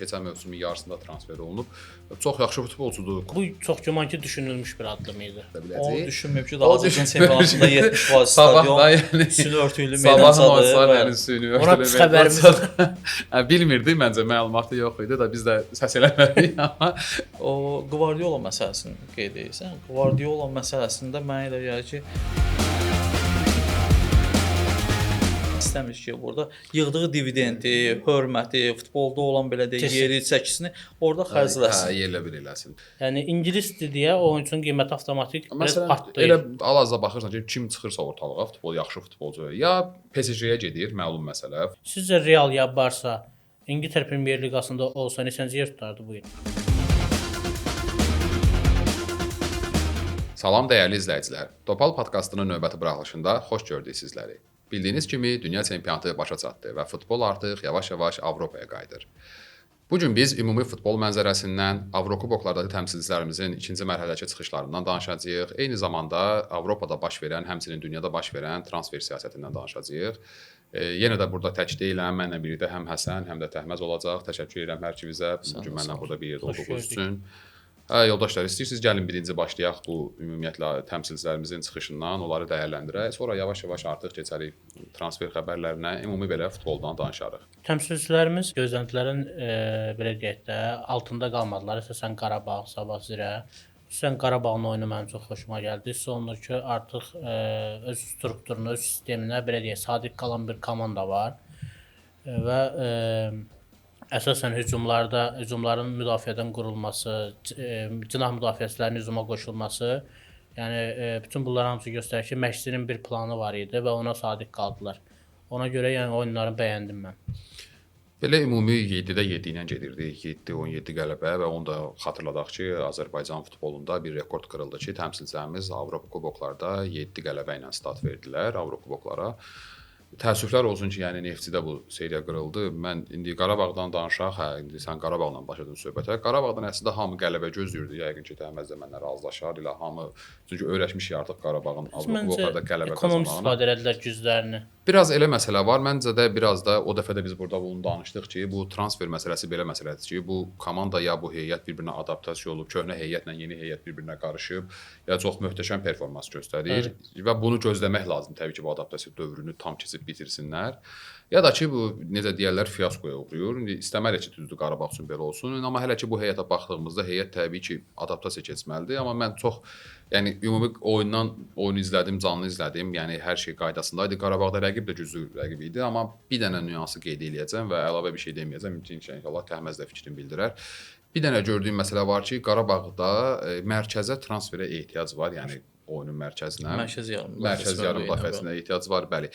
keçən mövsümün yarısında transfer olunub. Çox yaxşı futbolçudur. Bu çox güman ki, düşünülmüş bir addım idi. O düşünməyib ki, daha Azərbaycan çempionatında 70% Sabahda stadion yəni süni örtüklü sabahın oyunçular meydançadır. yəni süni Ona pis xəbərimiz bilmirdi, məncə məlumatı yox idi da biz də səs eləmədik amma O Guardiola məsələsini qeyd edirsən. Guardiola məsələsində mənə elə gəlir ki, istəmir ki, burada yığdığı dividendi, hörməti, futbolda olan belə deyək, yeri, çəkisini orada xərcləsin. yerlə bir eləsin. Yəni ingilisdir deyə oyunçunun qiyməti avtomatik biraz Məsələn, artdı. elə hal-hazırda baxırsan ki, kim çıxırsa ortalığa, futbol yaxşı futbolcu ya PSG-yə gedir, məlum məsələ. Sizcə Real ya Barsa İngiltərə Premyer Liqasında olsa neçənci yer tutardı bu il? Salam dəyərli izləyicilər. Topal podkastının növbəti buraxılışında xoş gördük sizləri. Bildiyiniz kimi dünya çempionatı başa çatdı və futbol artıq yavaş-yavaş Avropaya qayıdır. Bu gün biz ümumi futbol mənzərəsindən, Avrokuboklardakı təmsilçilərimizin ikinci mərhələdəki çıxışlarından danışacağıq. Eyni zamanda Avropada baş verən, həmçinin dünyada baş verən transfer siyasətindən danışacağıq. Yenə də burada tək deyiləm, mənlə birlikdə həm Həsən, həm də Təhməz olacaq. Təşəkkür edirəm hər ikinizə bu gün mənlə burada bir yerdə olduğunuz üçün. Yoldaşlar, istəyirsiniz gəlin birinci başlayaq bu ümumiyyətlə təmsilçilərimizin çıxışından, onları dəyərləndirək. Sonra yavaş-yavaş artıq keçərik transfer xəbərlərinə, ümumi belə futboldan danışarıq. Təmsilçilərimiz gözləntilərin belə deyək də altında qalmadılar. Əsasən Qarabağ, Sabah Zirə. Xüsusən Qarabağın oyunu mənim çox xoşuma gəldi. Hiss olunur ki, artıq öz strukturuna, öz sisteminə belə deyək, sadiq qalan bir komanda var. Və əsasən hücumların müdafiədən qurulması, cinah müdafiəçilərinin hücuma qoşulması, yəni bütün bunlar hamısı göstərir ki, məşqçinin bir planı var idi və ona sadiq qaldılar. Ona görə yəni oyunlarını bəyəndim mən. Belə ümumi 7-də 7 ilə gedirdik. 7-17 qələbə və onu da xatırladaq ki, Azərbaycan futbolunda bir rekord qırıldı ki, təmsilçilərimiz Avropa kuboklarda 7 qələbə ilə start verdilər Avrokuboklara. Təəssüflər olsun ki, yəni Neftçidə bu seriya qırıldı. Mən indi Qarabağdan danışaq, indi sən Qarabağla başladın söhbətə. Qarabağdan əslində hamı qələbə gözləyirdi. Yəqin ki, Təhməz də məndən razılaşar ilə hamı. Çünki öyrəşmişik artıq Qarabağın Avrokuboklarda qələbə ekonomik qazanmağına. istifadə elədilər güclərini. Biraz elə məsələ var. Məncə də biraz da o dəfə də biz burada bunu danışdıq ki, bu transfer məsələsi belə məsələdir ki, bu komanda ya bu heyət bir-birinə adaptasiya olub, köhnə heyətlə yeni heyət bir-birinə qarışıb, ya çox möhtəşəm performans göstərir və bunu gözləmək lazım təbii ki, bu adaptasiya dövrünü tam keçib bitirsinlər. Ya da ki, bu necə deyirlər, fiaskoya uğrayır. İndi istəmərik ki, düzdür Qarabağ üçün belə olsun. Amma hələ ki bu heyətə baxdığımızda heyət təbii ki, adaptasiya keçməlidir. Amma mən çox yəni ümumi oyunu izlədim, canlı izlədim. Yəni hər şey qaydasındaydı. Qarabağda rəqib də güclü rəqib idi, amma bir dənə nüansı qeyd eləyəcəm və əlavə bir şey deməyəcəm. İnşallah Təhməz də fikrini bildirər. Bir dənə gördüyüm məsələ var ki, Qarabağda mərkəzə transferə ehtiyac var. Yəni oyunun mərkəzinə, mərkəz yarım müdafiəsinə ehtiyac var, bəli.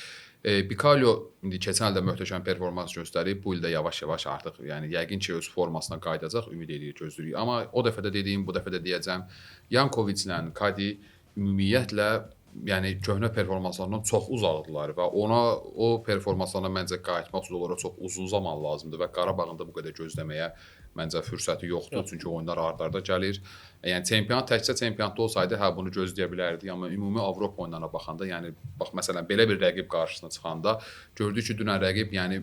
Bikalyo indi keçən ildə möhtəşəm performans göstərib, bu ildə yavaş-yavaş artıq, yəni yəqin ki, öz formasına qayıdacaq, ümid edirik, gözləyirik. Amma o dəfə də dediyim, bu dəfə də deyəcəm, Yankoviçlə Kadi ümumiyyətlə yəni köhnə performanslarından çox uzaqdılar və o performanslarına məncə qayıtmaq üçün onlara çox uzun zaman lazımdır və Qarabağın da bu qədər gözləməyə məncə fürsəti yoxdur, çünki oyunlar ard-arda gəlir. Yəni təkcə çempionatda olsaydı bunu gözləyə bilərdik, amma ümumi Avropa oyunlarına baxanda, yəni bax məsələn belə bir rəqib qarşısına çıxanda gördük ki, dünən rəqib yəni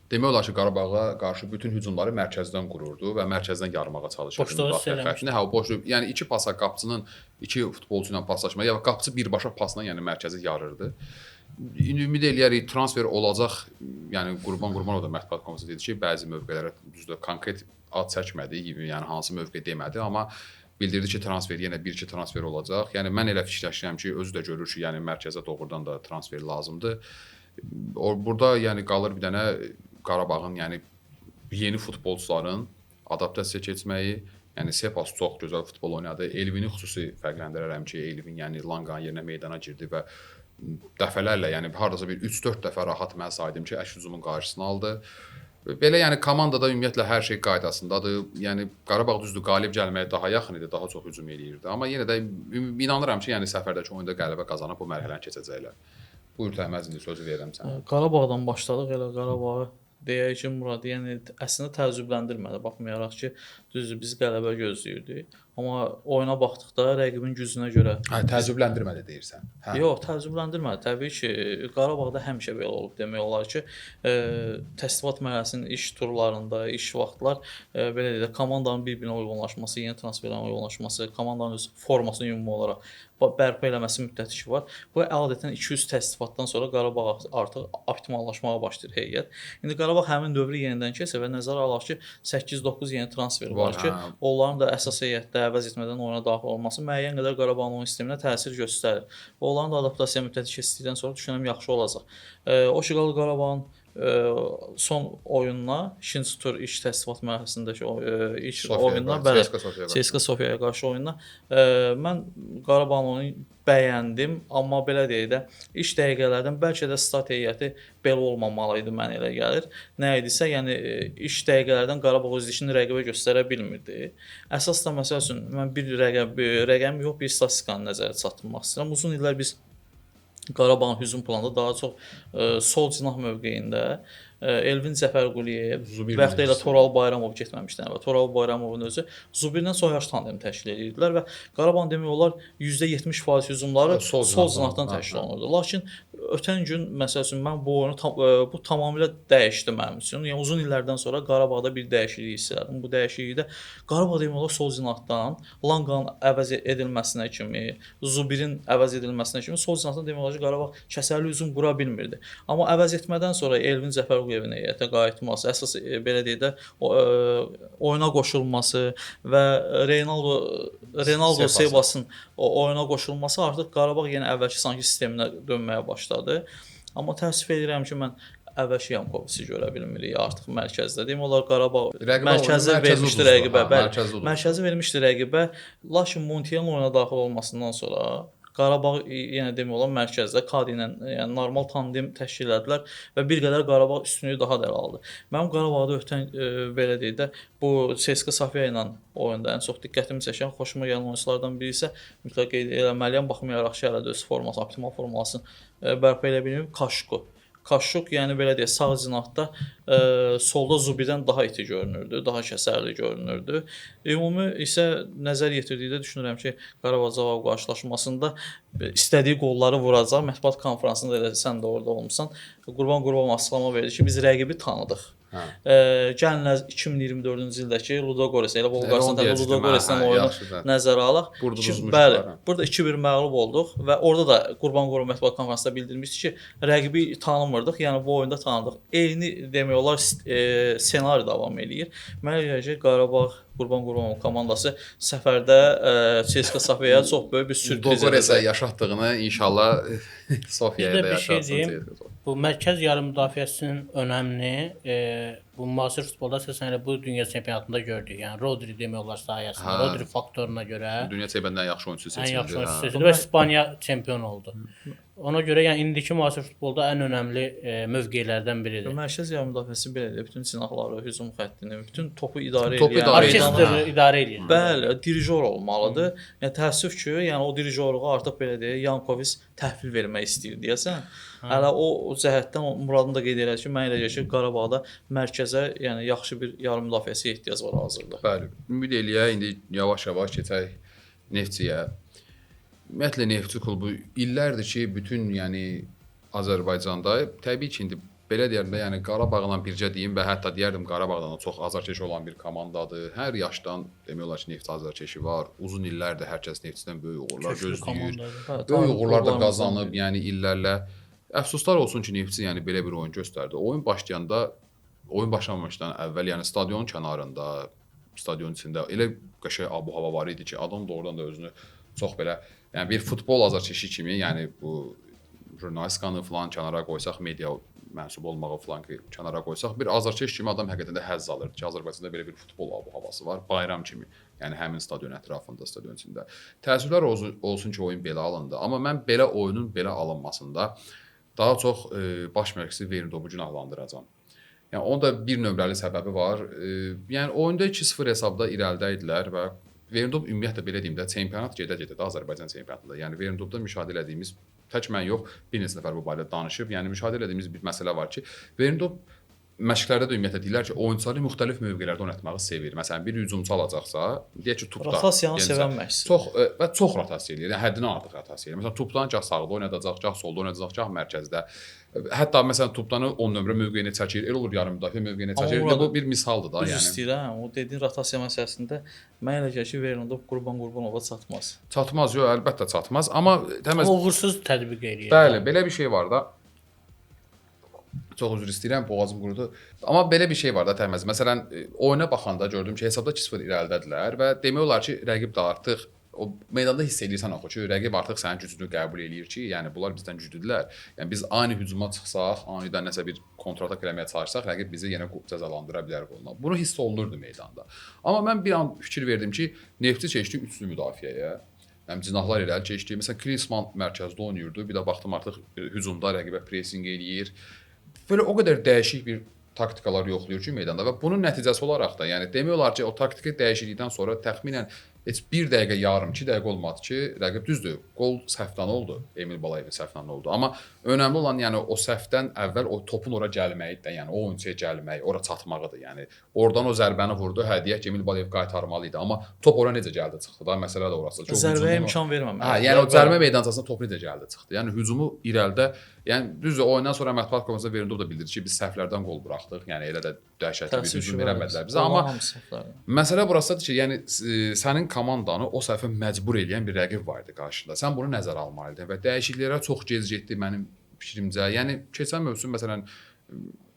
demək olar ki, Qarabağa qarşı bütün hücumları mərkəzdən qururdu və mərkəzdən yarmağa çalışırdı. Yəni iki pasa qapıçının iki futbolçu ilə paslaşma, ya qapıçı birbaşa pasla yəni mərkəzi yarırdı. Ümid eləyərik transfer olacaq. Yəni Qurbanov da mətbuat konfransında dedi ki, bəzi mövqelərə düzdür konkret ad çəkmədi, yəni hansı mövqe demədi, amma bildirdi ki, transfer yenə bir-iki transfer olacaq. Yəni mən elə fikirləşirəm ki, özü də görür ki, yəni mərkəzə doğrudan da transfer lazımdır. Burada yəni qalır bir dənə Qarabağın yəni yeni futbolçuların adaptasiya keçməyi, yəni Sepas çox gözəl futbol oynadı. Elvini xüsusi fərqləndirərəm ki, Elvin yəni Lanqanın yerinə meydana girdi və dəfələrlə, yəni hardasa bir 3-4 dəfə rahat mən saydım ki, əks hücumun qarşısını aldı. Belə yəni komandada ümumiyyətlə hər şey qaydasındadır. Yəni Qarabağ düzdür qalib gəlməyə daha yaxın idi, daha çox hücum eləyirdi. Amma yenə də inanıram ki, yəni səfərdəki oyunda qələbə qazanıb bu mərhələni keçəcəklər. Buyur Təhməz, indi sözü verirəm sənə. Qarabağdan başladıq, elə Qarabağı deyək ki, Murad, yəni əslində təəccübləndirmədi. Baxmayaraq ki, düzdür biz qələbə gözləyirdik. Amma oyuna baxdıqda rəqibin gücünə görə Hə, təəccübləndirmədi deyirsən. Hə. yox, təəccübləndirmədi. Təbii ki, Qarabağda həmişə belə olub demək olar ki, təsdiqat mərhələsinin iş turlarında, iş vaxtlar belə deyək də komandanın bir-birinə uyğunlaşması, yeni transferlərin uyğunlaşması, komandanın öz formasını ümumi olaraq bərpa eləməsi müddəti ki var. Bu adətən 200 təsdiqatdan sonra Qarabağ artıq optimallaşmağa başlayır heyət. İndi Qarabağ həmin dövrü yenidən keçir və nəzərə alaq ki, 8-9 yeni transfer var ki, onların da əsas heyətdə əvəz etmədən oyuna daxil olması müəyyən qədər Qarabağın oyun sisteminə təsir göstərir. Onların da adaptasiya müddəti keçdikdən sonra düşünürəm yaxşı olacaq. O ki qaldı Qarabağın son oyununa, ikinci tur iş təsdiqat mərhələsindəki ilk oyununa, bəli, CSKA Sofiyaya qarşı oyununa mən Qarabağın oyunu bəyəndim, amma belə deyək də iş dəqiqələrdən bəlkə də start heyəti belə olmamalı idi, mənə elə gəlir. Nə idisə, yəni iş dəqiqələrdən Qarabağ öz dişini rəqibə göstərə bilmirdi. Əsas da məsəl üçün mən bir rəqəm yox, bir statistikanı nəzərə çatdırmaq istəyirəm. Uzun illər biz Qarabağın hücum planında daha çox sol cinah mövqeyində Elvin Cəfərquliyev və yaxud da elə Toral Bayramov getməmişdən və Toral Bayramovun özü Zubirlə son yaş tandemi təşkil edirdilər və Qarabağın demək olar %70% hücumları sol cinahdan təşkil olunurdu. Lakin ötən gün məsəl üçün mən bu oyunu bu tamamilə dəyişdi mənim üçün. Yəni uzun illərdən sonra Qarabağda bir dəyişiklik hiss elədim. Bu dəyişiklikdə Qarabağ demək olar sol cinahdan Lanqanın əvəz edilməsinə kimi, Zubirin əvəz edilməsinə kimi sol cinahdan demək olar ki, Qarabağ kəsərli hücum qura bilmirdi. Amma əvəz etmədən sonra Elvin Cəfərquliyevin heyətə qayıtması, əsas belə deyək də oyuna qoşulması və Reynaldo Sebasın oyuna qoşulması artıq Qarabağ yenə əvvəlki sanki sisteminə dönməyə başladı. Amma təəssüf edirəm ki, mən əvvəlki Yankoviçi görə bilmirik artıq mərkəzdə. Deyim olar Qarabağ mərkəzi vermişdi rəqibə, bəli. Mərkəzi vermişdi rəqibə. Lakin Montiel'in oyuna daxil olmasından sonra Qarabağ yenə demək olar mərkəzdə Kadi ilə yəni normal tandem təşkil etdilər və bir qədər Qarabağ üstünlüyü daha da aldı. Mənim Qarabağda ötən belə deyək də bu CSKA Safiya ilə oyunda ən çox diqqətimi çəkən, xoşuma gələn oyunçulardan biri isə mütləq qeyd etməliyəm, baxmayaraq ki, hələ də öz forması, optimal formasını bərpa edə bilməyib Kaşuk, yəni belə deyək, sağ cinahda solda Zubidən daha iti görünürdü, daha kəsərli görünürdü. Ümumi isə nəzər yetirdikdə düşünürəm ki, Qarabağ qarşılaşmasında istədiyi qolları vuracaq. Mətbuat konfransında elə sən də orada olmusan. Qurban Qurbonov açıqlama verdi ki, biz rəqibi tanıdıq. Gəlin 2024-cü ildəki Ludogorets elə Bolqarıstan Ludogoretsdən oyunu nəzərə alaq. Bəli, burada 2-1 məğlub olduq və orada da Qurban Qurbanov mətbuat konfransında bildirmişdi ki, rəqibi tanımırdıq, yəni bu oyunda tanıdıq. Eyni demək olar ssenari davam eləyir. Mənə gəlir ki, Qarabağ Qurban Qurbanov komandası səfərdə CSKA Sofiyaya çox böyük bir sürpriz edəcək. Ludogoretsə yaşatdığını inşallah Sofiyaya da yaşatsın. Bu mərkəz yarım müdafiəsinin önəmini bu müasir futbolda əsasən elə bu dünya çempionatında gördük. Yəni Rodri demək olar sayəsində, Rodri faktoruna görə dünya çempionatından yaxşı oyunçu seçildi. Ən yaxşı oyunçu seçildi və İspaniya çempion oldu. Ona görə yəni indiki müasir futbolda ən önəmli mövqelərdən biridir. Mərkəz yarım müdafiəsi belə də bütün cinahları, hücum xəttini, bütün topu idarə edən, orkestr idarə edir. Bəli, dirijor olmalıdır. Yəni təəssüf ki, yəni o dirijorluğa artıq belə deyək, Yankoviç təhvil vermək istəyir deyəsən. Hələ o cəhətdən Muradın da qeyd elədi ki, mən elə gəlir ki, Qarabağda mərkəzə, yəni yaxşı bir yarım müdafiəçiyə ehtiyac var hazırda. Bəli. Ümid eləyək indi yavaş-yavaş keçək Neftçiyə. Ümumiyyətlə Neftçi klubu illərdir ki, bütün yəni Azərbaycanda təbii ki, indi belə deyərdim də, yəni Qarabağla bircə deyim və hətta deyərdim Qarabağdan da çox azarkeşi olan bir komandadır. Hər yaşdan demək olar ki, Neftçi azarkeşi var. Uzun illərdir hər kəs Neftçidən böyük uğurlar gözləyir. Böyük uğurlar da qazanıb, yəni illərlə. Əfsuslar olsun ki, Neftçi yəni belə bir oyun göstərdi. Oyun başlamamışdan əvvəl, yəni stadionun kənarında, stadion içində elə qəşəng abu-hava var idi ki, adam doğrudan da özünü çox belə, yəni bir futbol azarkeşi kimi, yəni bu jurnalistikanı falan kənara qoysaq, media mənsub olmağı falan kənara qoysaq, bir azarkeş kimi adam həqiqətən də həzz alırdı ki, Azərbaycanda belə bir futbol abu-havası var, bayram kimi. Yəni həmin stadion ətrafında, stadion içində. Təəssüflər olsun ki, oyun belə alındı, amma mən belə oyunun belə alınmasında daha çox baş məşqçisi Verindob'u günahlandıracağam. Yəni onun da bir nömrəli səbəbi var. Yəni oyunda 2-0 hesabda irəlidə idilər və Verindob ümumiyyətlə belə deyim də çempionat gedə-gedə də Azərbaycan çempionatında. Yəni Verindobda müşahidə etdiyimiz tək mən yox, bir neçə nəfər bu barədə danışıb. Yəni müşahidə etdiyimiz bir məsələ var ki, Verindob məşqlərdə də ümumiyyətlə deyirlər ki, oyunçuları müxtəlif mövqelərdə oynatmağı sevir. Məsələn, bir hücumçu alacaqsa, deyək ki, topda Rotasiyanı yəni sevən məşqçi. çox rotasiya eləyir. Yəni həddindən artıq rotasiya eləyir. Məsələn, topdan gah sağda oynadacaq, gah solda oynadacaq, gah mərkəzdə. Hətta məsələn topdanı 10 nömrə mövqeyinə çəkir, elə olur yarım müdafiə mövqeyinə çəkir. Bu bir misaldır da, Düz yəni. istəyirəm. O dediyin rotasiya məsələsində mən elə gəlir ki, Verondov Qurbanova çatmaz. Çatmaz, yox, əlbəttə çatmaz, amma təməz Uğursuz tətbiq eləyir. Bəli, belə bir şey var da. Çox üzr istəyirəm, boğazım qurudu. Amma belə bir şey var da Təməz. Məsələn, oyuna baxanda gördüm ki, hesabda 2-0 irəlidədirlər və demək olar ki, rəqib də artıq o meydanda hiss edirsən axı ki, rəqib artıq sənin gücünü qəbul eləyir ki, yəni bunlar bizdən güclüdürlər. Yəni biz ani hücuma çıxsaq, anidən nəsə bir kontratak eləməyə çalışsaq, rəqib bizi yenə cəzalandıra bilər bununla. Bunu hiss olunurdu meydanda. Amma mən bir an fikir verdim ki, Neftçi keçdi üçlü müdafiəyə. Yəni cinahlar irəli keçdi. Məsələn, Klinsmann mərkəzdə oynayırdı. Bir də baxdım artıq hücumda rəqibə pressinq eləyir. Belə o qədər dəyişik bir taktikalar yoxlayır ki meydanda və bunun nəticəsi olaraq da, yəni demək olar ki, o taktiki dəyişiklikdən sonra təxminən heç 1 dəqiqə yarım, 2 dəqiqə olmadı ki, rəqib düzdür, qol səhvdən oldu, Emil Balayevin səhvdən oldu. Amma önəmli olan yəni o səhvdən əvvəl o topun ora gəlməyi də, yəni o oyunçuya gəlmək, ora çatmağıdır. Yəni oradan o zərbəni vurdu, hə deyək ki, Emil Balayev qaytarmalı idi, amma top ora necə gəldi çıxdı da, məsələ də orası. Zərbəyə imkan verməmək. Hə, yəni o zərbə meydançasında top necə gəldi çıxdı. Yəni hücumu irəlidə, yəni düzdür, oyundan sonra mətbuat konferansında Verondov da bildirdi ki, biz səhvlərdən qol buraxdıq. Yəni elə də dəhşətli bir hücum verəmədilər bizə, amma məsələ burasıdır ki, yəni sənin komandanı o səhvə məcbur edən bir rəqib var idi qarşında. Sən bunu nəzərə almalıydın və dəyişikliklərə çox gec getdi mənim fikrimcə. Yəni keçən mövsüm məsələn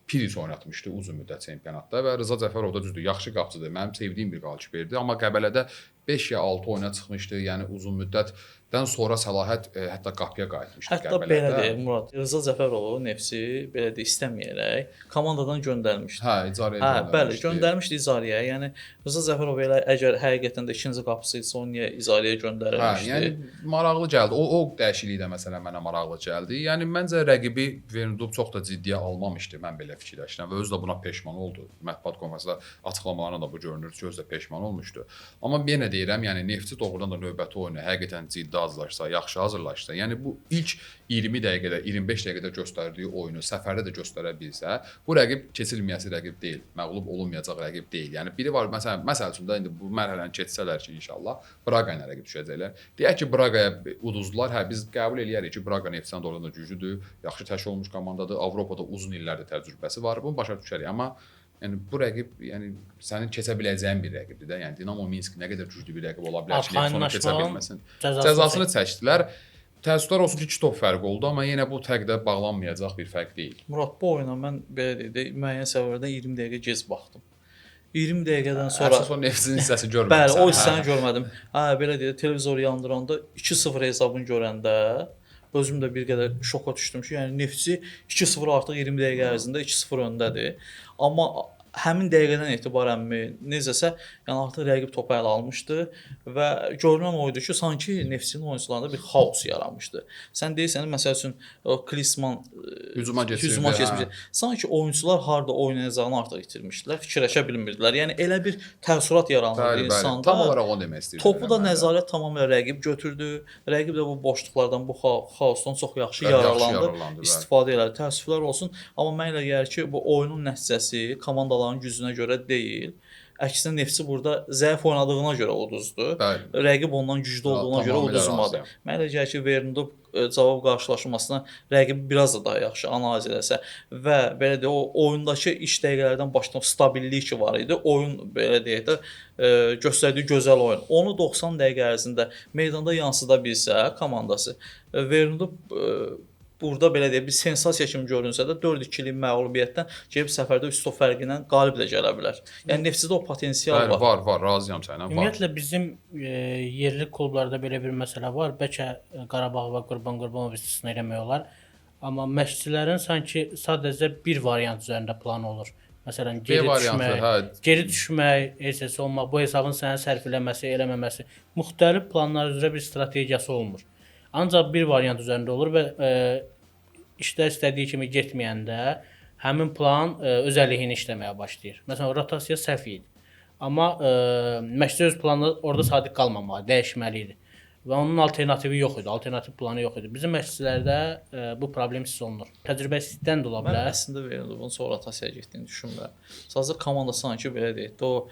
Piriç oynatmışdı uzun müddət çempionatda və Rıza Cəfərov da düzdür, yaxşı qapıcıdır. Mənim sevdiyim bir qalçıperdi, amma Qəbələdə 5 ya 6 oyuna çıxmışdı. Yəni uzun müddətdən sonra Səlahiyyət hətta qapıya qayıtmışdı Hətta Qəbələdə. belə deyək, Murad, Rıza Cəfərovu Neftçi belə də istəməyərək komandadan göndərmişdi. Hə, icarəyə göndərmişdi. Bəli, göndərmişdi icarəyə. Yəni Rıza Cəfərov elə əgər həqiqətən də ikinci qapısı isə onu niyə icarəyə göndərilmişdi? Hə, yəni maraqlı gəldi. O dəyişiklik də məsələn mənə maraqlı gəldi. Yəni məncə rəqibi Verondov çox da ciddiyə almamışdı. Mən belə fikirləşirəm və özü də buna peşman oldu. Mətbuat konferansında açıqlamalarına da bu görünür ki, özü də peşman olmuşdu. Amma yenə deyirəm, yəni Neftçi doğrudan da növbəti oyuna həqiqətən ciddi hazırlaşsa, yaxşı hazırlaşsa, yəni bu ilk 20 dəqiqədə, 25 dəqiqədə göstərdiyi oyunu səfərdə də göstərə bilsə, bu rəqib keçilməyəsi rəqib deyil, məğlub olunmayacaq rəqib deyil. Yəni biri var, məsəl üçün də indi bu mərhələni keçsələr ki, inşallah Braqa ilə rəqib düşəcəklər. Deyək ki, Braqaya uduzdular. Hə, biz qəbul eləyərik ki, Braqa Neftçidən doğrudan da güclüdür, yaxşı təşkil olunmuş komandadır, Avropada uzun illərdir təcrübəsi var. Bunu başa düşərik, amma yəni bu rəqib yəni sənin keçə biləcəyin bir rəqibdir də. Yəni Dinamo Minsk nə qədər güclü bir rəqib ola bilər ki, Neftçi keçə bilməsin. Cəzasını çəkdilər. Təəssüflər olsun ki, 2 top fərqi oldu, amma yenə bu təqdə bağlanmayacaq bir fərq deyil. Murad, bu oyuna mən belə deyək, müəyyən səbəblərdən 20 dəqiqə gec baxdım. 20 dəqiqədən sonra əsas o Neftçinin hissəsi görmədim. Bəli, o hissəni görmədim. Hə, belə deyək, televizoru yandıranda 2-0 hesabını görəndə özüm də bir qədər şoka düşdüm ki, yəni Neftçi 2-0 artıq 20 dəqiqə ərzində 2-0 öndədir. Amma həmin dəqiqədən etibarənmi, necəsə, yəni artıq rəqib topu ələ almışdı və görünən o idi ki, sanki Neftçinin oyunçularında bir xaos yaranmışdı. Sən deyirsən, məsəl üçün Klinsmann hücuma keçmişdi. Sanki oyunçular harda oynayacağını artıq itirmişdilər, fikirləşə bilmirdilər. Yəni elə bir təəssürat yarandı insanda. Tam olaraq onu demək istəyirəm. Topu da nəzarət tamamilə rəqib götürdü. Rəqib də bu boşluqlardan, bu xaosdan çox yaxşı yararlandı, istifadə elədi. Təəssüflər olsun, amma mən elə gəlir ki, bu oyunun nəticəsi komandaların gücünə görə deyil. Əksinə Neftçi burada zəif oynadığına görə uduzdu. Rəqib ondan güclü olduğuna görə uduzmadı. Mən elə gəlir ki, Verondov cavab qarşılaşmasına rəqibi biraz da daha yaxşı analiz eləsə və belə deyək, o oyundakı iş dəqiqələrdən başdan stabillik ki var idi. Oyun belə deyək də göstərdiyi gözəl oyun. Onu 90 dəqiqə ərzində meydanda yansıda bilsə komandası, Verondov burada belə deyək, bir sensasiya kimi görünsə də 4-2-lik məğlubiyyətdən gəlib səfərdə 3 top fərqi ilə qalib də gələ bilər. Yəni Neftçidə o potensial var. Var, razıyam səninlə. Ümumiyyətlə bizim yerli klublarda belə bir məsələ var. Bəlkə Qarabağ və Qurbanov istisna eləmək olar. Amma məşqçilərin sanki sadəcə bir variant üzərində planı olur. Məsələn, geri düşmək, SS olmaq, bu hesabın sənə sərf eləməsi, eləməməsi, müxtəlif planlar üzrə bir strategiyası olmur. Ancaq bir variant üzərində olur və işlər istədiyi kimi getməyəndə həmin plan öz əleyhinə işləməyə başlayır. Məsələn, rotasiya səhv idi. Amma məşqçi öz planına orada sadiq qalmamalı, dəyişməli idi. və onun alternativi yox idi, alternativ planı yox idi. Bizim məşqçilərdə bu problem hiss olunur. Təcrübəsizlikdən də ola Mən bilər. əslində Verendubun sonra rotasiya getdiyini düşünmürəm. Sadəcə komanda sanki belə deyək də o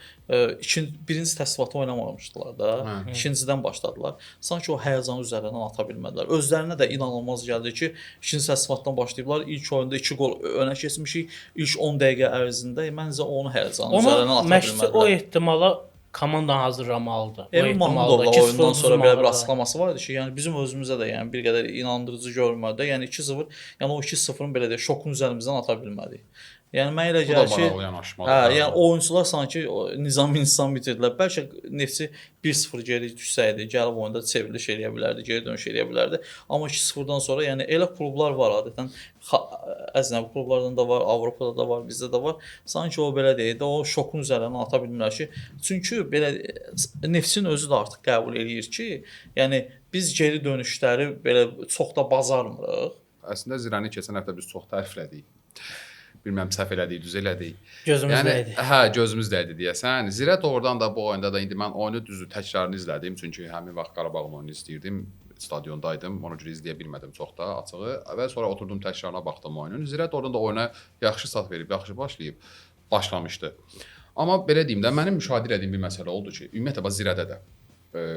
birinci təslifatı oynamamışdılar da. İkincidən başladılar. Sanki o həyəcanı üzərindən ata bilmədilər. Özlərinə də inanılmaz gəldi ki, ikinci təslifatdan başlayıblar. İlk oyunda 2 qol önə keçmişik. İlk 10 dəqiqə ərzində məncə onu həyəcanı üzərindən ata Məşqçi o bilmədilər. ehtimala komandanı hazırlamalıdır. Emin Mahmudovla 2-0 oyundan sonra belə bir uduzmalıdır. açıqlaması var idi ki, yəni bizim özümüzə də yəni bir qədər inandırıcı görmədi. Yəni 2-0, yəni o 2-0-ın belə deyək şokun üzərimizdən ata bilmədik. Yəni mən elə Bu da gəlir ki, maraqlı yanaşmadır. hə, yəni oyunçular sanki nizam bitirdilər. Bəlkə Neftçi 1-0 geri düşsəydi, gəlib oyunda çevriliş eləyə bilərdi, geri dönüş eləyə bilərdi. Amma 2-0-dan sonra yəni elə klublar var adətən, əcnəbi klublardan da var, Avropada da var, bizdə də var. Sanki o belə deyək də o şokun üzərindən ata bilmirlər ki, çünki belə Neftçinin özü də artıq qəbul eləyir ki, yəni biz geri dönüşləri belə çox da bacarmırıq. Əslində Zirəni keçən həftə biz çox təriflədik. Bilməm səhv elədik, düz elədik. Gözümüzdə idi. Hə, gözümüzdə idi deyəsən. Zirə doğrudan da bu oyunda da indi mən oyunu düzü təkrarını izlədim, çünki həmin vaxt Qarabağın oyununu izləyirdim. Stadiondaydım, ona görə izləyə bilmədim çox da açığı və sonra oturdum təkrarına baxdım oyunun. Zirə doğrudan da oyuna yaxşı start verib, yaxşı başlamışdı. Amma belə deyim də, mənim müşahidə etdiyim bir məsələ oldu ki, ümumiyyətlə bax Zirədə də,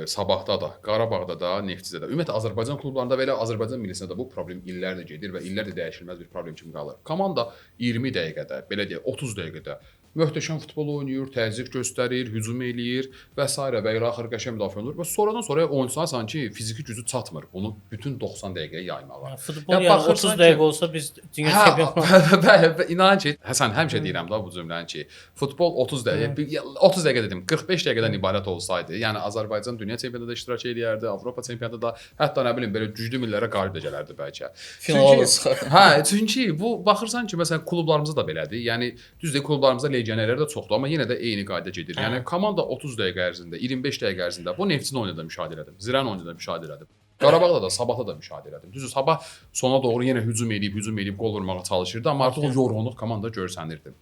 Sabahda da, Qarabağda da, Neftçidə də, ümumiyyətlə Azərbaycan klublarında və elə Azərbaycan millisində də bu problem illərdir gedir və illərdir dəyişilməz bir problem kimi qalır. Komanda 20 dəqiqədə, belə deyək, 30 dəqiqədə möhtəşəm futbol oynayır, təzyiq göstərir, hücum eləyir və s. və ila axır qəşəng müdafiə olunur və sonradan sonra oyunçular sanki fiziki gücü çatmır bunu bütün 90 dəqiqəyə yaymağa. Futbol yəni 30 dəqiqə olsa biz dünya çempionu. Bəli, inan ki, Həsən həmişə deyirəm da bu cümləni ki, futbol 30 dəqiqə, 30 dəqiqə dedim, 45 dəqiqədən ibarət olsaydı, yəni Azərbaycan dünya çempionatında iştirak eləyərdi, Avropa çempionatında, hətta nə bilim belə güclü millərə qalib də gələrdi bəlkə. Finala çıxar. Hə, çünki bu baxırsan ki, məsələn klublarımızda da belədir. Yəni düzdür, klublarımızda legionerlər də çoxdur, amma yenə də eyni qayda gedir. Yəni komanda 30 dəqiqə ərzində, 25 dəqiqə ərzində bu Neftçinin oyunu da müşahidə elədim. Zirənin oyunu da müşahidə elədim. Qarabağda da, Sabahda da müşahidə elədim. Düzdür, Sabah sona doğru yenə hücum edib qol vurmağa çalışırdı, amma artıq o yorğunluq komanda görsənirdi.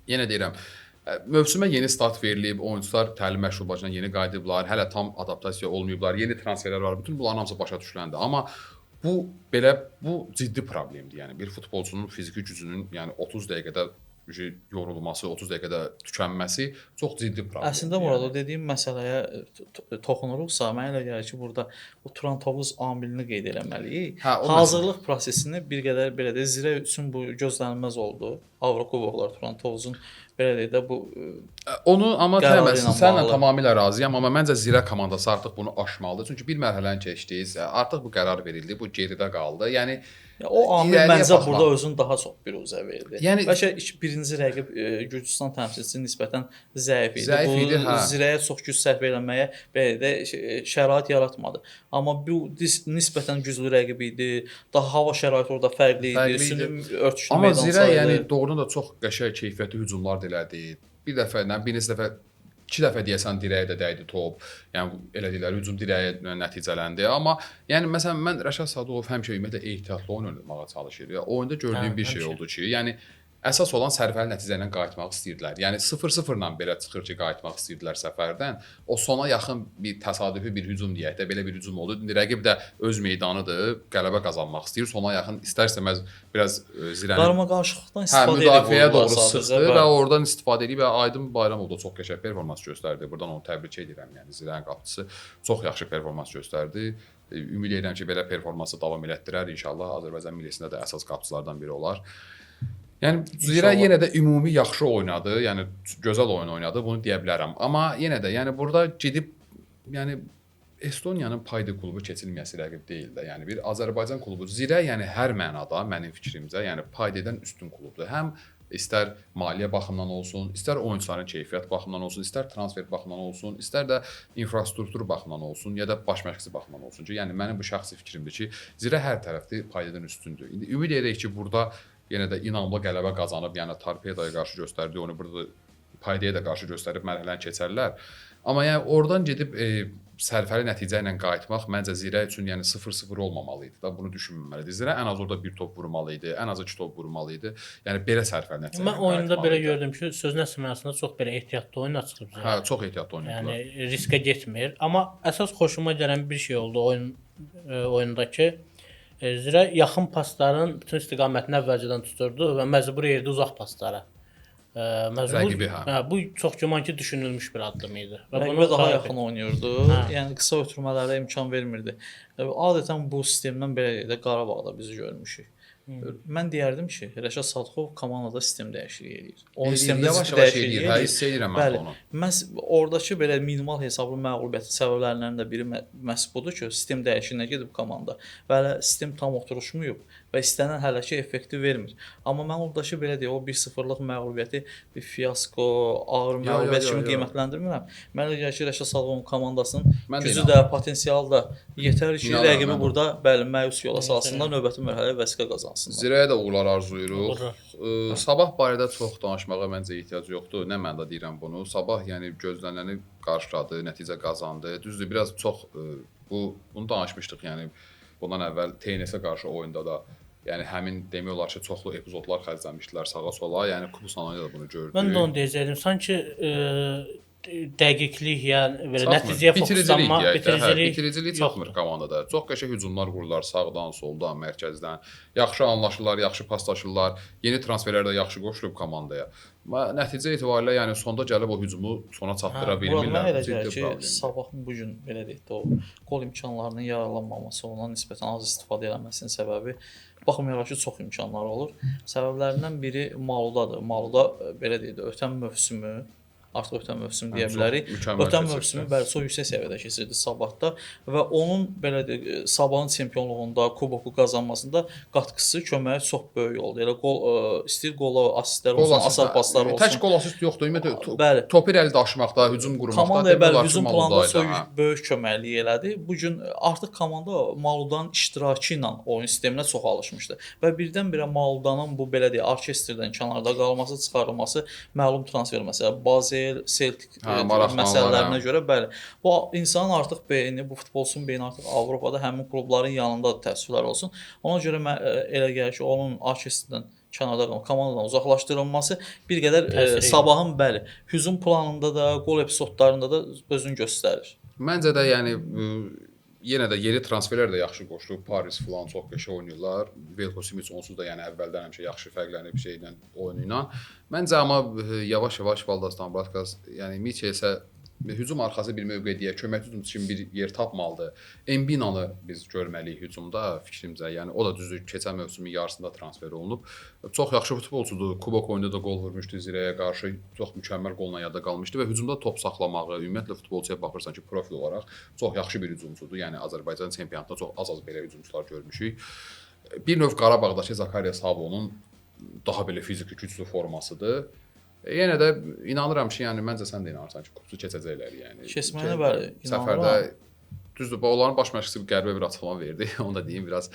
Yenə deyirəm, mövsümə yeni start verilib, oyunçular təlim məşğullaşına yeni qayıdıblar, hələ tam adaptasiya olmayıblar, yeni transferlər var. Bütün bunların hamısı başa düşüləndir. Amma bu ciddi problemdir. Yəni bir futbolçunun fiziki gücünün, yəni 30 dəqiqədə yorulması, 30 dəqiqədə tükənməsi çox ciddi problemdir. Əslində Murad, o dediyim məsələyə toxunuruqsa, mənə elə gəlir ki, burada o Turan Tovuz amilini qeyd eləməliyik. Hazırlıq prosesini bir qədər belə də Zirə üçün bu gözlənilməz oldu. Avrokuboklar Turan Tovuzun belə deyək də bu onu amma qərarı sənlə tamamilə razıyam, amma məncə Zirə komandası artıq bunu aşmalıdır. Çünki bir mərhələni keçdiniz, artıq bu qərar verildi, bu geridə qaldı. Yəni o amil məncə burada özünü daha çox biruzə verdi. Yəni bəlkə birinci rəqib Gürcüstan təmsilçisi nisbətən zəif idi. Bu Zirəyə çox güc sərf eləməyə belə də şərait yaratmadı. Amma bu nisbətən güclü rəqib idi. Daha hava şəraiti orada fərqli idi. Sünni örtüşlü amma meydan Zirə saydı. yəni doğrudan da çox qəşəng keyfiyyətli hücumlar elədi. Bir neçə dəfə 2 dəfə deyəsən dirəyə də dəydi top. Yəni elədikləri hücum dirəyə nəticələndi. Amma yəni məsələn mən Rəşad Sadıqov həmişə ümumiyyətlə ehtiyatlı oyun oynamağa çalışır. Ya oyunda gördüyüm bir şey oldu ki, yəni əsas olan sərfəli nəticə ilə qayıtmaq istəyirdilər. Yəni 0-0-la belə çıxır ki, qayıtmaq istəyirdilər səfərdən. O sona yaxın bir təsadüfi bir hücum deyək də, belə bir hücum oldu. Rəqib də öz meydanıdır, qələbə qazanmaq istəyir. Sona yaxın istər-istəməz biraz Zirənin qarmaqarışıqdan istifadə edib müdafiəyə doğru sıxdı və oradan istifadə edib və Aydın Bayramov da çox qəşəng performans göstərdi. Buradan onu təbrik edirəm. Yəni Zirənin qapıçısı çox yaxşı performans göstərdi. Ümid edirəm ki, belə performansı davam elətdirər. İnşallah Azərbaycan millisində də əsas qapıçılardan biri olar. Yəni Zirə yenə də ümumi yaxşı oynadı, yəni gözəl oyun oynadı, bunu deyə bilərəm. Amma yenə də yəni burada gedib yəni Estoniyanın paydı klubu keçilməyəsi rəqib deyil də. Yəni bir Azərbaycan klubu Zirə yəni hər mənada mənim fikrimcə, yəni paydadan üstün klubdur. Həm istər maliyyə baxımından olsun, istər oyunçuların keyfiyyət baxımından olsun, istər transfer baxımından olsun, istər də infrastruktur baxımından olsun, ya da baş məşqçi baxımından olsun ki, yəni mənim bu şəxsi fikrimdir ki, Zirə hər tərəfli paydadan üstündür. İndi ümid edirik ki, burada yenə də inamlı qələbə qazanıb, yəni Torpedoya qarşı göstərdiyi oyunu burada Paydaya da qarşı göstərib mərhələni keçərlər. Amma yəni oradan gedib sərfəli nəticə ilə qayıtmaq məncə Zirə üçün yəni 0-0 olmamalı idi da. Bunu düşünməməlidir. Zirə ən az orada 1 top vurmalı idi, ən azı 2 top vurmalı idi. Yəni belə sərfəli nəticə. Mən oyunda belə gördüm ki, sözün əsl mənasında çox belə ehtiyatlı oyuna çıxıb. Hə, çox ehtiyatlı oynadılar. Yəni riskə getmir. Amma əsas xoşuma gələn bir şey oldu oyundakı. Zirə yaxın pasların bütün istiqamətini əvvəlcədən tuturdu və məcbur yerdə uzaq paslara. Rəqibi, Bu çox güman ki, düşünülmüş bir addım idi. Və Rəqibə daha yaxın oynayırdı. Yəni qısa ötürmələrə imkan vermirdi. Adətən bu sistemdən belə də Qarabağda biz görmüşük. Mən deyərdim ki, Rəşad Sadıqov komandada sistem dəyişikliyi eləyir. O sistemdə yavaş-yavaş eləyir. Hə, hiss edirəm mən onu. Məhz oradakı belə minimal hesablı məğlubiyyətin səbəblərindən də biri məhz budur ki, sistem dəyişikliyinə gedib komanda və hələ sistem tam oturuşmayıb və istənilən hələ ki effekti vermir. Amma mən oradakı belə deyək, o 1-0-lıq məğlubiyyəti bir fiasko, ağır məğlubiyyət kimi qiymətləndirmirəm. Mən elə gəlir ki, Rəşad Sadıqovun komandasının gücü də, potensialı da yetər ki, rəqibi burada bəli məyus yola salsınlar, növbəti mərhələyə vəsiqə qazansınlar. Zirəyə də uğurlar arzulayırıq. Sabah barədə çox danışmağa məncə ehtiyac yoxdur. Nə mənada deyirəm bunu. Sabah yəni gözləniləni qarşıladı, nəticə qazandı. Düzdür, biraz çox bunu danışmışdıq. Yəni bundan əvvəl TNS-ə qarşı oyunda da yəni həmin demək olar ki, çoxlu epizodlar xərcləmişdilər sağa-sola. Yəni Kubus da bunu gördük. Mən də onu deyəcəydim. Sanki dəqiqlik, yəni belə nəticəyə fokuslanma, bitiricilik çatmır komandada. Çox qəşəng hücumlar qururlar sağdan, soldan, mərkəzdən. Yaxşı anlaşırlar, yaxşı paslaşırlar. Yeni transferlər də yaxşı qoşulub komandaya. Nəticə etibarilə yəni sonda gəlib o hücumu sona çatdıra bilmirlər. Mən elə gəlir ki, Sabahın bu gün belə deyək də o qol imkanlarının yararlanmaması, ondan nisbətən az istifadə etməsinin səbəbi baxmayaraq ki, çox imkanlar olur. Səbəblərindən biri Maludadır. Maluda belə deyək də ötən mövsümü artıq ötən mövsüm deyə bilərik. Ötən mövsümü bəli çox yüksək səviyyədə keçirdi Sabahda və onun belə deyək Sabahın çempionluğunda, kuboku qazanmasında qatqısı, köməyi çox böyük oldu. Elə qol istəyir qola, assistlər olsun, asar paslar olsun. Tək qol assist yoxdur. Ümumiyyətlə topu irəli daşımaqda, hücum qurmaqda komandaya bəli hücum planında böyük köməklik elədi. Bu gün artıq komanda Maludanın iştirakı ilə oyun sisteminə çox alışmışdı və birdən-birə Maludanın bu belə deyək orkestrdən kənarda qalması, çıxarılması məlum transfer məsələ. Bazı Celtic məsələlərinə görə bəli. Bu insanın artıq beyni, bu futbolçunun beyni artıq Avropada həmin klubların yanında təəssüflər olsun. Ona görə mən elə gəlir ki, onun orkestrdən kənarda qalma, komandadan uzaqlaşdırılması bir qədər Sabahın bəli, hücum planında da, qol epizodlarında da özünü göstərir. Məncə də yəni yenə də yeni transferlər də yaxşı qoşulub. Paris falan çox qəşəng oynayırlar. Veljko Simic onsuz da yəni əvvəldən həmişə yaxşı fərqlənib şeylə oyunuyla. Məncə amma yavaş-yavaş Valdas Dombrovskis yəni Miçelsə hücum arxası bir mövqeyə, kömək hücumçusu kimi bir yer tapmalıdır. Embinanı biz görməliyik hücumda fikrimcə. Yəni o da düzdür keçən mövsümün yarısında transfer olunub. Çox yaxşı futbolçudur. Kubok oyunda da qol vurmuşdu Zirəyə qarşı. Çox mükəmməl qolla yadda qalmışdı və hücumda top saxlamağı, ümumiyyətlə futbolçuya baxırsan ki, profil olaraq çox yaxşı bir hücumçudur. Yəni Azərbaycan çempionatında çox az belə hücumçular görmüşük. Bir növ Qarabağdakı Zakariya Sabonun daha belə fiziki güclü formasıdır. Yenə də inanıram ki, yəni məncə sən də inanırsan ki, kupusu keçəcəklər yəni. Keçməyinə bəli, səfərdə düzdür, onların baş məşqçisi qəribə bir açıqlama verdi. Onu da deyim biraz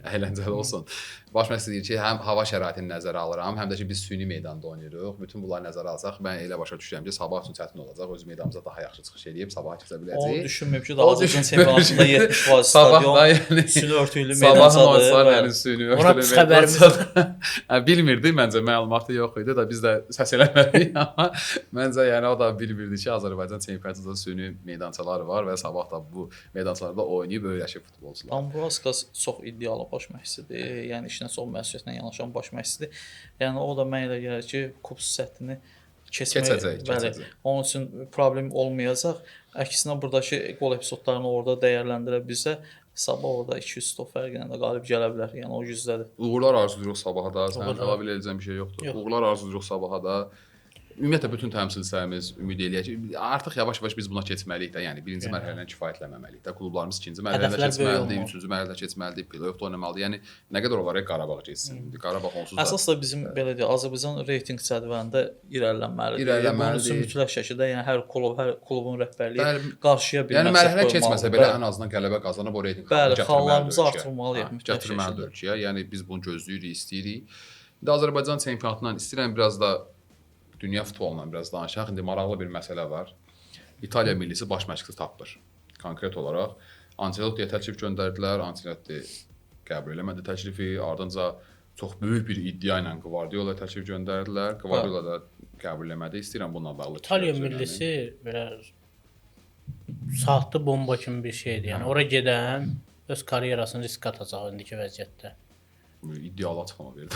əyləncəli olsun. Baş məşqçi deyir ki, həm hava şəraitini nəzərə alıram, həm də ki biz süni meydanda oynayırıq. Bütün bunları nəzərə alsaq, mən elə başa düşürəm ki, Sabah üçün çətin olacaq. Öz meydamıza daha yaxşı çıxış edib Sabaha keçə biləcəyik. Onu düşünməyib ki, daha Azərbaycan çempionatında 70% stadion süni örtüklü meydançadır. Yəni süni örtüklü meydançadır. Bilmirdi, məncə məlumatı yox idi da biz də səs eləmədik, amma məncə yəni o da bilmirdi ki, Azərbaycan çempionatında süni meydançalar var və Sabah da bu meydançalarda oynayıb öyrəşib futbolçular. Dombrovskis çox iddialı baş məşqçidir. Yəni işinə çox məsuliyyətlə yanaşan baş məşqçidir. Yəni o da mən elə gəlir ki, kups səthini keçəcək. Onun üçün problem olmayacaq. Əksinə buradakı qol epizodlarını orada dəyərləndirə bilsə, Sabah orada 200 top fərqi ilə də qalib gələ bilər. Yəni o gücdədir. Uğurlar arzulayırıq Sabaha da. Sən əlavə edəcəyin bir şey yoxdur. Uğurlar arzulayırıq Sabaha da. Ümumiyyətlə bütün təmsilçilərimiz ümid eləyək ki, artıq yavaş-yavaş biz buna keçməliyik də. Yəni birinci mərhələdən kifayətlənməməliyik də. Klublarımız ikinci mərhələdə keçməlidir, üçüncü mərhələdə keçməlidir, play-off oynamalıdır. Yəni nə qədər olar Qarabağ keçsin. Qarabağ onsuz da. Əsas da bizim belə deyək, Azərbaycan reytinq cədvəlində irəlilənməlidir. Bunun üçün mütləq şəkildə yəni hər klubun rəhbərliyi qarşıya bir yəni mərhələ keçməsə belə ən azından qələbə qazanıb o reytinq xallarımızı artırmalıyıq mütləq şəkildə. Ölkəyə. Yəni biz bunu gözləyirik, istəyirik. İndi Azərbaycan çempionatından istəyirəm biraz da dünya futbolundan biraz danışaq. İndi maraqlı bir məsələ var. İtaliya millisi baş məşqçi tapılır. Konkret olaraq Ancelottiyə təklif göndərdilər, Ancelotti qəbul eləmədi təklifi, ardınca çox böyük bir iddia ilə Guardiola təklif göndərdilər. Guardiola da qəbul eləmədi. İstəyirəm bununla bağlı. İtaliya millisi belə saatlı bomba kimi bir şeydir. Yəni ora gedən öz karyerasını riskə atacaq indiki vəziyyətdə. İddialı açıqlama verdi.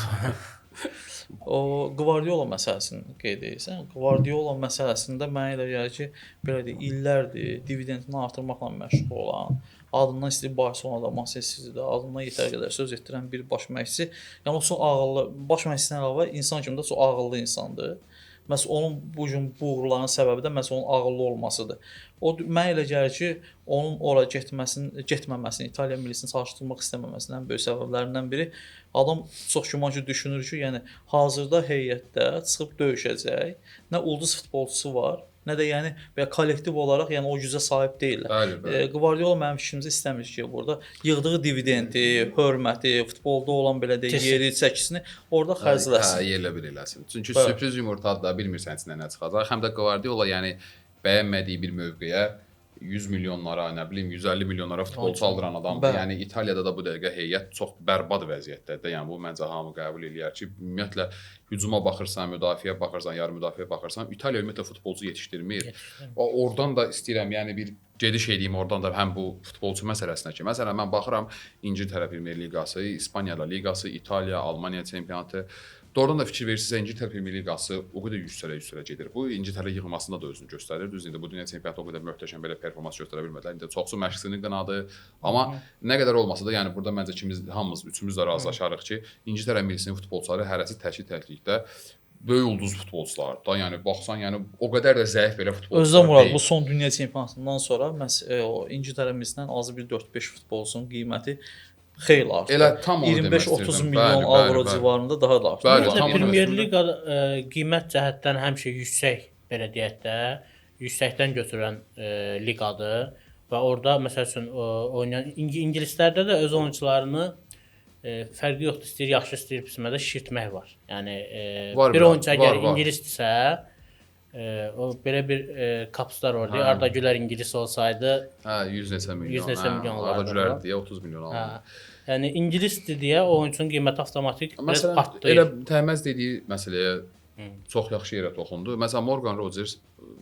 O Guardiola məsələsini qeyd edirsən. Guardiola məsələsində mənə elə gəlir ki, belə deyək, illərdir dividendini artırmaqla məşğul olan, adından istəyir Barselonada, Manchesterdə adından yetər qədər söz etdirən bir baş məşqçi. Yəni o çox ağıllı, baş məşqçidən əlavə insan kimi də çox ağıllı insandır. Məhz onun bu gün bu uğurların səbəbi də məhz onun ağıllı olmasıdır. O mənə elə gəlir ki, onun ora getməməsini, İtaliya millisini çalışdırmaq istəməməsinin ən böyük səbəblərindən biri adam çox güman ki düşünür ki, yəni hazırda heyətdə çıxıb döyüşəcək, nə ulduz futbolçusu var, nə də yəni və kollektiv olaraq yəni o gücə sahib deyillər. Bəli. Guardiola mənim fikrimcə istəmir ki, burada yığdığı dividendi, hörməti, futbolda olan belə də yeri, çəkisini orada xərcləsin. Hə, yerlə bir eləsin. Çünki sürpriz yumurtadır da, bilmirsən içindən nə çıxacaq. Həm də Guardiola yəni bəyənmədiyi bir mövqeyə 100 milyonlara, nə bilim 150 milyonlara futbolçu aldıran adamdır. Yəni İtaliyada da bu dəqiqə heyət çox bərbad vəziyyətdədir. Yəni bu məncə hamı qəbul eləyər ki, ümumiyyətlə hücuma baxırsan, müdafiəyə baxırsan, yarım müdafiəyə baxırsan, İtaliya ümumiyyətlə futbolçu yetişdirmir. Oradan da istəyirəm, yəni bir gediş edeyim oradan da həm bu futbolçu məsələsinə ki, məsələn mən baxıram İngiltərə Premyer Liqası, İspaniya La Liqası, İtaliya, Almaniya çempionatı. Doğrudan da fikir verirsinizsə İngiltərə Premyer Liqası o qədər yüksələ gedir. Bu İngiltərə yığmasında da özünü göstərir. Düzdür, indi bu dünya çempionatı o qədər möhtəşəm belə performans göstərə bilmədilər. İndi çoxsu məşqçinin qanadı. Amma nə qədər olmasa da, yəni burada məncə hamımız üçümüz də razılaşarıq ki, İngiltərə millisinin futbolçuları hərəsi təklikdə böyük ulduz futbolçulardır da. Yəni baxsan, yəni o qədər də zəif belə futbolçular Özdə Murad, deyil. bu son dünya çempionatından sonra məhz o İngiltərə millisindən azı bir 4-5 futbolçunun qiyməti xeyli artır. Elə tam onu demək 25-30 istəyirdim. milyon avro civarında daha da artır. Bəli, Ümumiyyətlə tam onu Premyer demək Liqa qiymət cəhətdən həmişə yüksək, belə deyək də, yüksəkdən götürən liqadır və orada məsəl üçün oynayan ingilislərdə də öz oyunçularını fərqi yoxdur, istəyir yaxşı, istəyir pis mədə şişirtmək var. Yəni bir oyunçu əgər ingilisdirsə, o belə bir kapslar var deyə Arda Güler ingilis olsaydı, hə 100 neçə milyon. 100 neçə milyon olardı. Arda Güler deyə 30 milyon aldı. Yəni ingilisdir deyə o oyunçunun qiyməti avtomatik biraz Məsələn, artdı. elə Təhməz dediyi məsələyə çox yaxşı yerə toxundu. Məsələn, Morgan Rodgers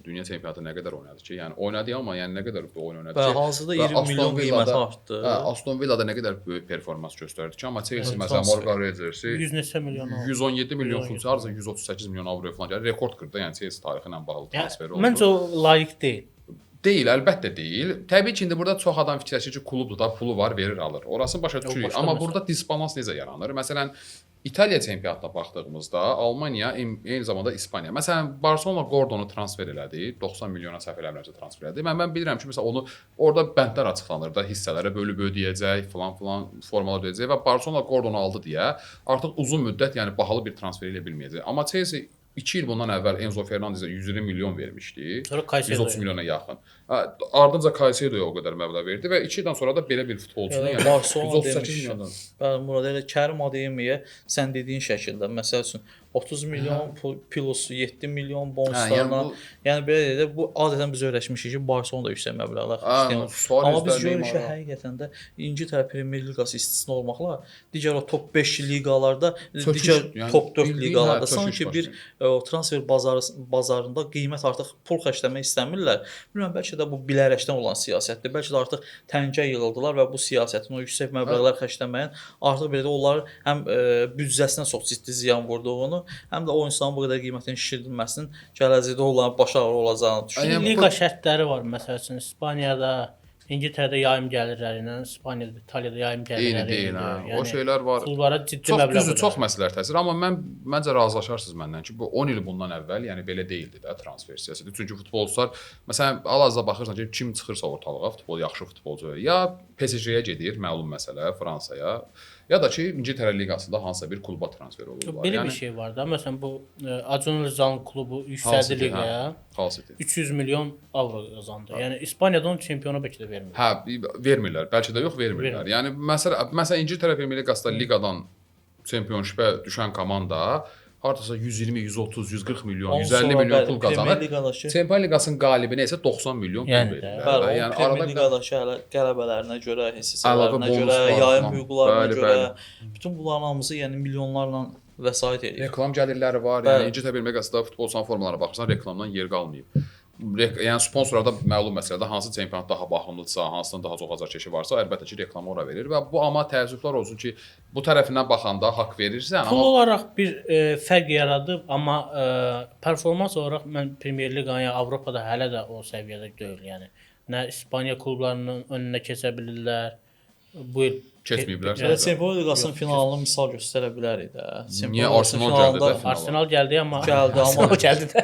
dünya çempionatı nə qədər oynadı ki? Yəni oynadı amma yəni nə qədər oyun oynadı ki? Hazırda 20 milyon qiyməti artdı. Hə, Aston Villa'da nə qədər böyük performans göstərdi ki, amma Chelsea məsələn Morgan Rodgers'i 100 neçə milyon aldı. 117 milyon funt, harca 138 milyon avroya falan gəlir. Rekord qırdı. Yəni Chelsea tarixi ilə bağlı transfer oldu. Məncə o layiq deyil. Deyil, əlbəttə deyil. Təbii ki, indi burada çox adam fikirləşir ki, klubdur da, pulu var, verir, alır. Orasını başa düşürük. Amma burada disbalans necə yaranır? Məsələn, İtaliya çempionatına baxdığımızda Almaniya, eyni zamanda İspaniya. Məsələn, Barcelona Gordonu transfer elədi, 90 milyona səhv eləmirəmsə transfer elədi. Mən bilirəm ki, məsələn onu orada bəndlər açıqlanır da, hissələrə bölüb ödəyəcək, falan formalar ödəyəcək və Barcelona Gordonu aldı deyə artıq uzun müddət, yəni bahalı bir transfer elə bilməyəcək. Amma Chelsea 2 il bundan əvvəl Enzo Fernandezə 120 milyon vermişdi. Sonra Caicedo 130 milyona yaxın. Ardınca Caicedo'ya o qədər məbləğ verdi və 2 ildən sonra da belə bir futbolçunu, yəni Barcelona 138 demiş. milyondan. Bəli, Murad, elə Kərim Adeyemiyə sən dediyin şəkildə, məsəl üçün 30 milyon plus 7 milyon bonuslarla, yəni belə deyək də bu adətən biz öyrəşmişik ki, Barcelona da yüksək məbləğlər istəyir. Amma biz görürük ki, həqiqətən də İngiltərə Premyer Liqası istisna olmaqla digər o top 5 liqalarda, digər top 4 liqalarda sanki bir transfer bazarında qiymət artıq pul xərcləmək istəmirlər. Bilmirəm, bəlkə də bu bilərəkdən olan siyasətdir. Bəlkə də artıq təngə yığıldılar və bu siyasətin o yüksək məbləğlər xərcləməyin artıq belə də onların həm büdcəsinə çox ciddi ziyan vurduğunu, həm də oyunçuların bu qədər qiymətinin şişirdilməsinin gələcəkdə onların baş ağrı olacağını düşünürəm. Liqa şərtləri var. Məsəl üçün İspaniyada, İngiltərədə yayım gəlirləri ilə, İspaniyada, İtaliyada yayım gəlirləri ilə. Yəni o şeylər var. Klublara ciddi məbləğ Çox çox məsələlər təsir, amma məncə razılaşarsınız məndən ki, bu 10 il bundan əvvəl, yəni belə deyildi də transfer siyasəti. Çünki futbolçular məsələn hal-hazırda baxırsan ki, kim çıxırsa ortalığa, futbol yaxşı futbolçu ya PSG-yə gedir, məlum məsələ, Fransaya, ya da ki, İngiltərə liqasında hansısa bir kluba transfer olurlar. Belə bir şey var da, məsələn bu Acun Ilıcalı'nın klubu yüksəldi liqaya. 300 milyon avro qazandı. Yəni İspaniyada onun çempionu bəlkə də vermir. Hə, vermirlər. Bəlkə də yox, vermirlər. Yəni məsələn İngiltərə Premyer Liqasında liqadan çempionşipə düşən komanda hardasa 120, 130, 140 milyon, Ondan 150 sonra milyon bəli, pul Premier qazanır. Liqadakı Çempionlar Liqasının qalibinə isə 90 milyon pul Yəni də. verirlər. bəli, də. o Yəni Premier arada Liqadakı hələ qələbələrinə görə, Əlavə hissələrinə görə, bonuslar yayım falan. hüquqlarına Bəli, görə, bütün bunların hamısı yəni milyonlarla vəsait edir. reklam gəlirləri var. Bəli. Yəni İngiltərə Premier Liqasında futbolçuların formalarına baxırsan, reklamdan yer qalmayıb. Yəni sponsorlarda məlum məsələdə hansı çempionat daha baxımlıdırsa, hansından daha çox azarkeşi varsa, əlbəttə ki, reklamı ora verir və bu amma təəssüflər olsun ki, bu tərəfindən baxanda haqq verirsən, Pul amma olaraq bir fərq yaradıb, amma performans olaraq mən Premier Liqanı Avropada hələ də o səviyyədə deyil, yəni. Nə İspaniya klublarının önünə keçə bilirlər. Bu il Keçməyiblər. Elə Çempionlar Liqasının finalını misal göstərə bilərik də. Niyə Arsenal gəldi də finala? Arsenal gəldi amma Gəldi, amma- Arsenal gəldi də.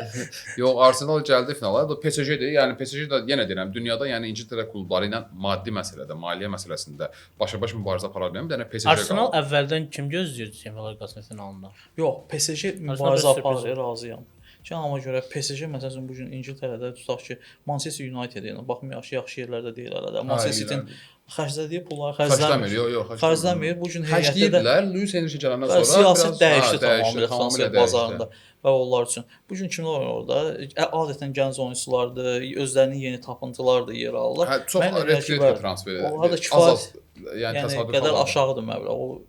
Yox, Arsenal gəldi finala. O PSG-dir. Yəni PSG də yenə deyirəm, dünyada yəni İngiltərə klubları ilə maddi məsələdə, maliyyə məsələsində başa-baş mübarizə apara bilməm. Yəni PSG Arsenal qaldı. əvvəldən kim gözləyirdi Çempionlar Liqasının finalında? Yox, PSG Arsenal mübarizə bir aparır, sürpriz. razıyam. Amma görə PSG məsələn bu gün İngiltərədə tutaq ki, Manchester United ilə baxmayaq yaxşı yerlərdə deyil hələ də. Manchester City-nin xərclədiyi pulları Xərcləmir, xərcləmir. yox, Xərcləmir. Bu gün heyətdə də Xərcləyirlər. Luis Enrique gələndən və sonra siyasət dəyişdi tamamilə tamamilə transfer bazarında və onlar üçün. Bu gün kimlər oynuyor orada? Adətən gənc oyunçulardır, özlərinin yeni tapıntılar da yer alırlar. Hə, çox Mənə elə ki, red bəli, transfer. onlar da Az, kifayət, yəni yəni təsadüf qədər olmadı. aşağıdır məbləğ. O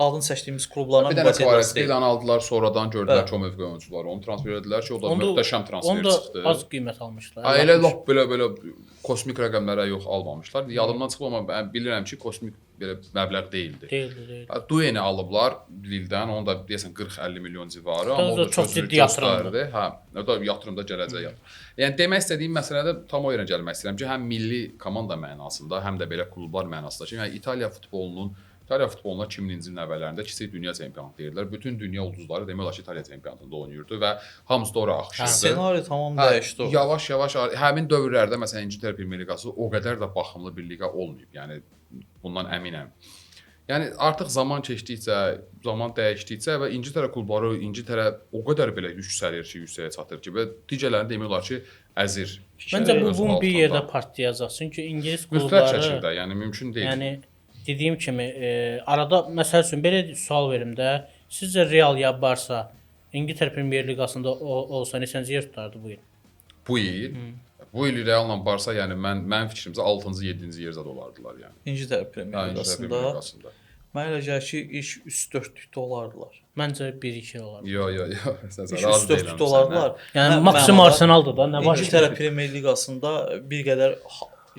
adını seçdiyimiz klublarla Bir dənə müqayisə Kvares edilir. Belanı aldılar, sonradan gördülər Bəli. ki, o mövqe oyunçuları onu transfer edilər ki, o da Onda- möhtəşəm transfer Onda çıxdı. az qiymət almışlar. Ha, elə lap belə kosmik rəqəmlərə yox almamışlar. Yadımdan çıxıb amma mən bilirəm ki, kosmik belə məbləğ deyildi. Deyildi, deyildi. Ha, Dueni alıblar Lildən, onu da deyəsən 40-50 milyon civarı, amma o da Çox ciddi yatırımdır. Hə, o da yatırımda gələcək. Yəni demək istədiyim məsələdə tam o yerə gəlmək istəyirəm ki, həm milli komanda mənasında, həm də belə klublar mənasında ki, yəni İtaliya futboluna 2000-ci ilin əvvəllərində kiçik dünya çempionatı deyirlər. Bütün dünya ulduzları demək olar ki, İtaliya çempionatında oynayırdı və hamısı da ora axışırdı. Ssenari tamam Hə, dəyişdi. o. Yavaş-yavaş həmin dövrlərdə məsələn İngiltərə Premyer Liqası o qədər də baxımlı bir liqa olmayıb. Yəni bundan əminəm. Yəni artıq zaman keçdikcə, zaman dəyişdikcə və İngiltərə klubları İngiltərə o qədər belə yüksəlir ki, yüksəyə çatır ki və digərlərini demək olar ki, əzir. Məncə bu Öz bunu bir altında. yerdə partlayacaq. Çünki İngilis mütləq klubları şəkildə, yəni mümkün deyil. yəni dediyim kimi arada məsəl üçün belə sual verim də. Sizcə Real ya Barsa İngiltərə Premyer Liqasında olsa neçənci yer tutardı bu il? Bu il Realla Barsa, yəni mənim fikrimcə 6-cı, 7-ci yerdə olardılar yəni. İngiltərə Premyer Yəni İngiltərə Premyer Liqasında Liqasında. mənə elə gəlir ki, iş üst dördlükdə olardılar. Məncə 1-2 olar. Yo. Sən İş razı üst deyiləm dördlükdə olardılar. Yəni Mən- maksimum mənada Arsenaldır da, nə var? İngiltərə Premyer Liqasında bir qədər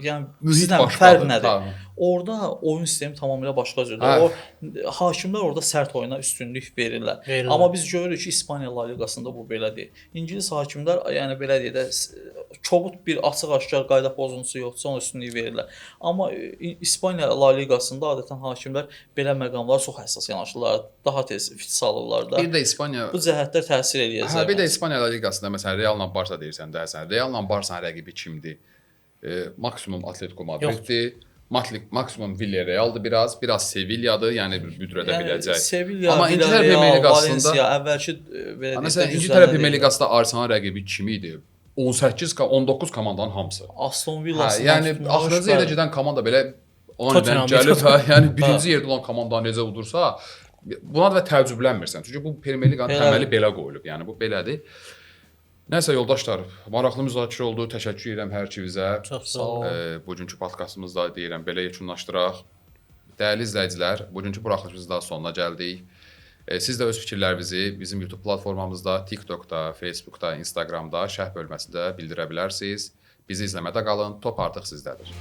yəni Mühit sizdən başqadır, fərq nədir? tamam. Orada oyun sistemi tamamilə başqa cürdür. Hə. O hakimlər orada sərt oyuna üstünlük verirlər. Verirlər. Amma biz görürük ki, İspaniya La Liqasında bu belə deyil. İngilis hakimlər yəni belə deyək də kobud bir açıq-aşkar qayda pozuntusu yoxdursa ona üstünlük verirlər. Amma İspaniya La Liqasında adətən hakimlər belə məqamlara çox həssas yanaşırlar, daha tez fit salırlar da. Bir də İspaniya Bu cəhətlər təsir eləyəcək. Hə, bir də İspaniya La Liqasında məsələn Realla Barsa deyirsən də, sən Realla Barsanın rəqibi kimdir? Maksimum Atletico Madriddir. Maksimum Villarrealdır biraz Sevilla'dır, yəni büdrədə biləcək. Sevilla, Amma İngiltərə Villarreal, Premyer Liqasında Valencia əvvəlki belə deyək məsələn də İngiltərə güclənən Premyer deyil. Liqasında Arsenal rəqibi kim idi? 19 komandanın hamısı. Aston Hə, Villa'sından yəni tutmuş, axırıncı yerə gedən komanda belə aniden Tottenham, gəlib, hə, yəni Hə. birinci yerdə olan komanda necə udursa, buna da təəccüblənmirsən. Çünki bu Premyer Liqanın Belədir. təməli belə qoyulub. Yəni bu belədir. Nəsə yoldaşlar, maraqlı müzakirə oldu. Təşəkkür edirəm hər ikinizə. Çox sağ olun. Bugünkü podkastımızda deyirəm belə yekunlaşdıraq. Dəyərli izləyicilər, bugünkü buraxılışımızın da sonuna gəldik. Siz də öz fikirlərinizi bizim YouTube platformamızda, TikTokda, Facebookda, Instagramda şərh bölməsində bildirə bilərsiniz. Bizi izləmədə qalın. Top artıq sizdədir.